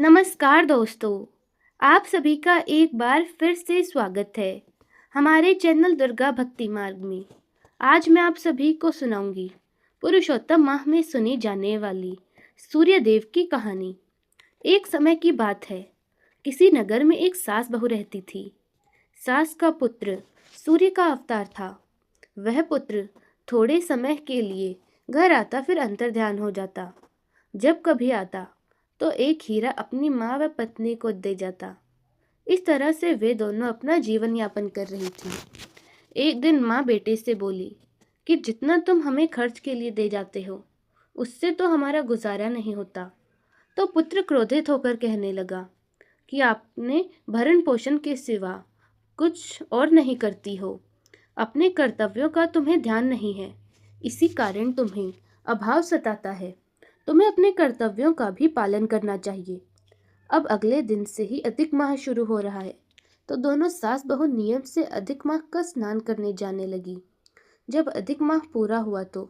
नमस्कार दोस्तों, आप सभी का एक बार फिर से स्वागत है हमारे चैनल दुर्गा भक्ति मार्ग में। आज मैं आप सभी को सुनाऊंगी पुरुषोत्तम माह में सुनी जाने वाली सूर्यदेव की कहानी। एक समय की बात है, किसी नगर में एक सास बहू रहती थी। सास का पुत्र सूर्य का अवतार था। वह पुत्र थोड़े समय के लिए घर आता फिर अंतर्ध्यान हो जाता। जब कभी आता तो एक हीरा अपनी माँ व पत्नी को दे जाता। इस तरह से वे दोनों अपना जीवन यापन कर रही थी। एक दिन माँ बेटे से बोली कि जितना तुम हमें खर्च के लिए दे जाते हो उससे तो हमारा गुजारा नहीं होता। तो पुत्र क्रोधित होकर कहने लगा कि आपने भरण पोषण के सिवा कुछ और नहीं करती हो। अपने कर्तव्यों का तुम्हें ध्यान नहीं है, इसी कारण तुम्हें अभाव सताता है। तुम्हें अपने कर्तव्यों का भी पालन करना चाहिए। अब अगले दिन से ही अधिक माह शुरू हो रहा है, तो दोनों सास बहू नियम से अधिक माह का स्नान करने जाने लगी। जब अधिक माह पूरा हुआ तो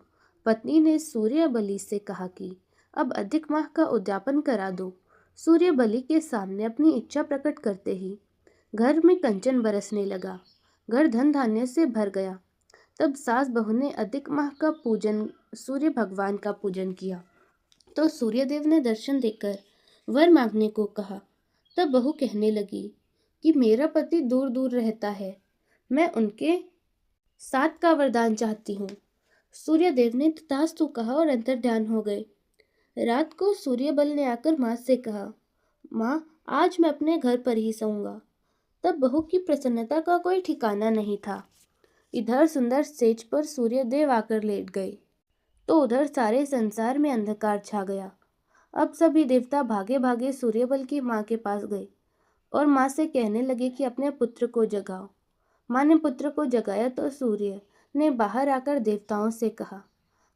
पत्नी ने सूर्य बलि से कहा कि अब अधिक माह का उद्यापन करा दो। सूर्य बलि के सामने अपनी इच्छा प्रकट करते ही घर में कंचन बरसने लगा। घर धन धान्य से भर गया। तब सास बहू ने अधिक माह का पूजन, सूर्य भगवान का पूजन किया तो सूर्यदेव ने दर्शन देकर वर मांगने को कहा। तब बहू कहने लगी कि मेरा पति दूर दूर रहता है, मैं उनके साथ का वरदान चाहती हूँ। सूर्यदेव ने तथास्तु कहा और अंतर्ध्यान हो गए। रात को सूर्यबल ने आकर माँ से कहा, माँ आज मैं अपने घर पर ही सोऊंगा। तब बहू की प्रसन्नता का कोई ठिकाना नहीं था। इधर सुंदर सेज पर सूर्यदेव आकर लेट गए तो उधर सारे संसार में अंधकार छा गया। अब सभी देवता भागे भागे सूर्यबल की माँ के पास गए और माँ से कहने लगे कि अपने पुत्र को जगाओ। माँ ने पुत्र को जगाया तो सूर्य ने बाहर आकर देवताओं से कहा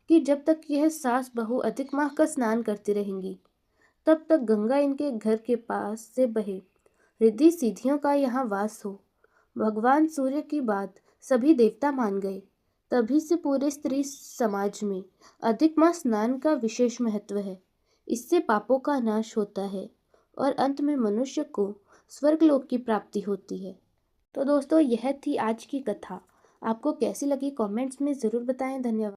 कि जब तक यह सास बहू अधिक माह का स्नान करती रहेंगी तब तक गंगा इनके घर के पास से बहे, रिद्धि सिद्धियों का यहाँ वास हो। भगवान सूर्य की बात सभी देवता मान गए। तभी से पूरे स्त्री समाज में अधिक माह स्नान का विशेष महत्व है। इससे पापों का नाश होता है और अंत में मनुष्य को स्वर्गलोक की प्राप्ति होती है। तो दोस्तों, यह थी आज की कथा। आपको कैसी लगी कमेंट्स में ज़रूर बताएं। धन्यवाद।